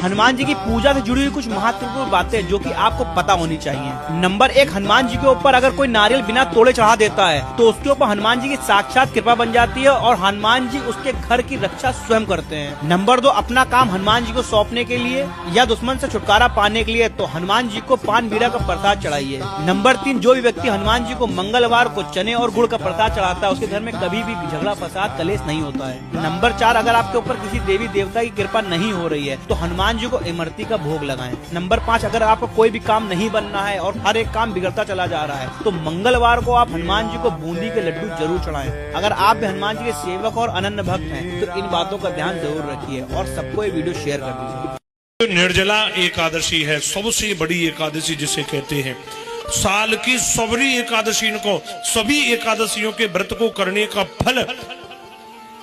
हनुमान जी की पूजा से जुड़ी हुई कुछ महत्वपूर्ण बातें जो कि आपको पता होनी चाहिए। नंबर 1, हनुमान जी के ऊपर अगर कोई नारियल बिना तोड़े चढ़ा देता है तो उसके ऊपर हनुमान जी की साक्षात कृपा बन जाती है और हनुमान जी उसके घर की रक्षा स्वयं करते हैं। नंबर 2, अपना काम हनुमान जी को सौंपने के लिए या दुश्मन से छुटकारा पाने के लिए तो हनुमान जी को पान बीड़ा का प्रसाद चढ़ाइए। नंबर 3, जो भी व्यक्ति हनुमान जी को मंगलवार को चने और गुड़ का प्रसाद चढ़ाता है उसके घर में कभी भी झगड़ा फसाद कलेश नहीं होता है। नंबर 4, अगर आपके ऊपर किसी देवी देवता की कृपा नहीं हो रही है तो हनुमान जी को इमरती का भोग लगाएं। नंबर 5, अगर आपको कोई भी काम नहीं बनना है और हर एक काम बिगड़ता चला जा रहा है तो मंगलवार को आप हनुमान जी को बूंदी के लड्डू जरूर चढ़ाएं। अगर आप भी हनुमान जी के सेवक और अनन्य भक्त हैं तो इन बातों का ध्यान जरूर रखिए और सबको ये वीडियो शेयर कर दीजिए। निर्जला एकादशी है सबसे बड़ी एकादशी जिसे कहते हैं। साल की सबरी एकादशी को, सभी एकादशियों के व्रत को करने का फल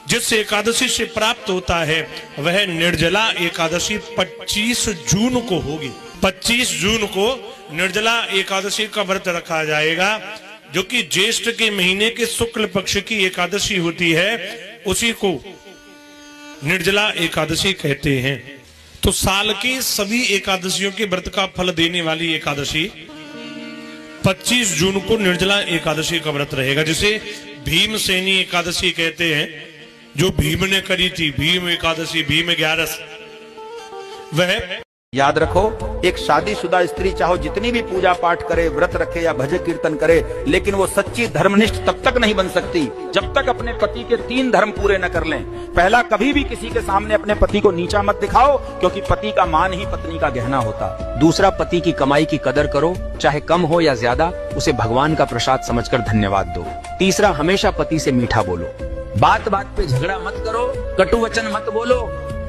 जिस एकादशी से प्राप्त होता है वह निर्जला एकादशी 25 जून को होगी। 25 जून को निर्जला एकादशी का व्रत रखा जाएगा जो कि ज्येष्ठ के महीने के शुक्ल पक्ष की एकादशी होती है, उसी को निर्जला एकादशी कहते हैं। तो साल की सभी एकादशियों के व्रत का फल देने वाली एकादशी 25 जून को निर्जला एकादशी का व्रत रहेगा, जिसे भीमसेनी एकादशी कहते हैं, जो भीम ने करी थी। भीम एकादशी, भीम 11 वह याद रखो, एक शादीशुदा स्त्री चाहो जितनी भी पूजा पाठ करे, व्रत रखे या भजन कीर्तन करे, लेकिन वो सच्ची धर्मनिष्ठ तब तक नहीं बन सकती जब तक अपने पति के 3 धर्म पूरे न कर लें। पहला, कभी भी किसी के सामने अपने पति को नीचा मत दिखाओ क्योंकि पति का मान ही पत्नी का गहना होता। दूसरा, पति की कमाई की कदर करो, चाहे कम हो या ज्यादा, उसे भगवान का प्रसाद समझकर धन्यवाद दो। तीसरा, हमेशा पति से मीठा बोलो। बात बात पे झगड़ा मत करो, कटु वचन मत बोलो,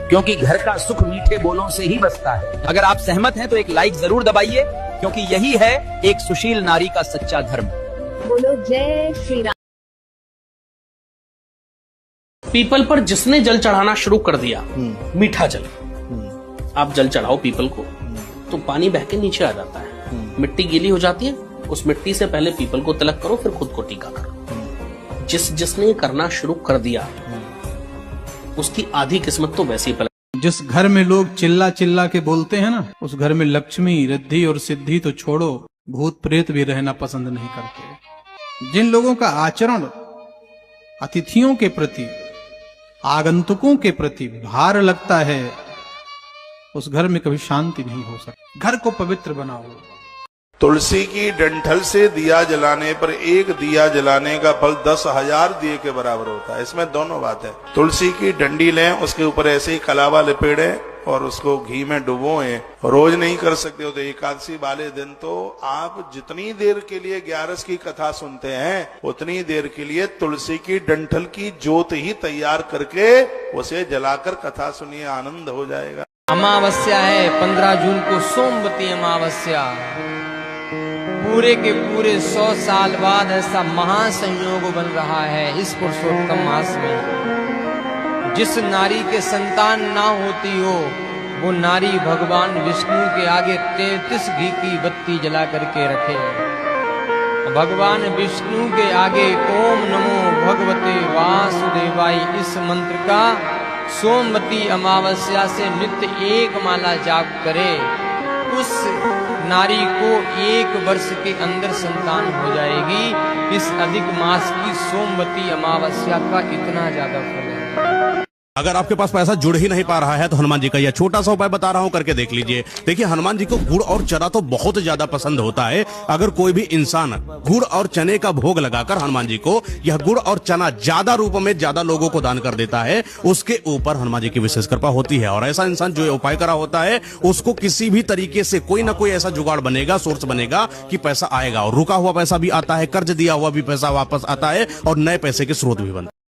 क्योंकि घर का सुख मीठे बोलों से ही बसता है। अगर आप सहमत हैं तो एक लाइक जरूर दबाइए, क्योंकि यही है एक सुशील नारी का सच्चा धर्म। बोलो जय श्री राम। पीपल पर जिसने जल चढ़ाना शुरू कर दिया, मीठा जल, आप जल चढ़ाओ पीपल को तो पानी बह के नीचे आ जाता है, मिट्टी गीली हो जाती है, उस मिट्टी से पहले पीपल को तिलक करो, फिर खुद को टीका करो। जिसने करना शुरू कर दिया उसकी आधी किस्मत तो वैसे ही पलट। जिस घर में लोग चिल्ला चिल्ला के बोलते हैं ना, उस घर में लक्ष्मी, रिद्धि और सिद्धि तो छोड़ो, भूत प्रेत भी रहना पसंद नहीं करते। जिन लोगों का आचरण अतिथियों के प्रति, आगंतुकों के प्रति भार लगता है, उस घर में कभी शांति नहीं हो सकती। घर को पवित्र बनाओ। तुलसी की डंठल से दिया जलाने पर एक दिया जलाने का फल 10,000 दिए के बराबर होता है। इसमें दोनों बात है। तुलसी की डंडी लें, उसके ऊपर ऐसे ही कलावा लपेड़ें और उसको घी में डुबोएं। रोज नहीं कर सकते हो तो एकादशी वाले दिन तो आप जितनी देर के लिए 11 की कथा सुनते हैं उतनी देर के लिए तुलसी की डंठल की जोत ही तैयार करके उसे जलाकर कथा सुनिए, आनंद हो जाएगा। अमावस्या है 15 जून को, सोमवती अमावस्या। पूरे के पूरे 100 साल बाद ऐसा महासंयोग बन रहा है इस पुरुषोत्तम मास में। जिस नारी के संतान ना होती हो वो नारी भगवान विष्णु के आगे 33 घी की बत्ती जला करके रखे। भगवान विष्णु के आगे ओम नमो भगवते वासुदेवाय इस मंत्र का सोमवती अमावस्या से नित्य 1 माला जाप करे, उस नारी को 1 वर्ष के अंदर संतान हो जाएगी। इस अधिक मास की सोमवती अमावस्या का इतना ज्यादा फल है। अगर आपके पास पैसा जुड़ ही नहीं पा रहा है तो हनुमान जी का यह छोटा सा उपाय बता रहा हूं, करके देख लीजिए। देखिए, हनुमान जी को गुड़ और चना तो बहुत ज्यादा पसंद होता है। अगर कोई भी इंसान गुड़ और चने का भोग लगाकर हनुमान जी को यह गुड़ और चना ज्यादा रूप में ज्यादा लोगों को दान कर देता है, उसके ऊपर हनुमान जी की विशेष कृपा होती है। और ऐसा इंसान जो उपाय करा होता है उसको किसी भी तरीके से कोई ना कोई ऐसा जुगाड़ बनेगा, सोर्स बनेगा कि पैसा आएगा, और रुका हुआ पैसा भी आता है, कर्ज दिया हुआ भी पैसा वापस आता है और नए पैसे के स्रोत भी बनते हैं।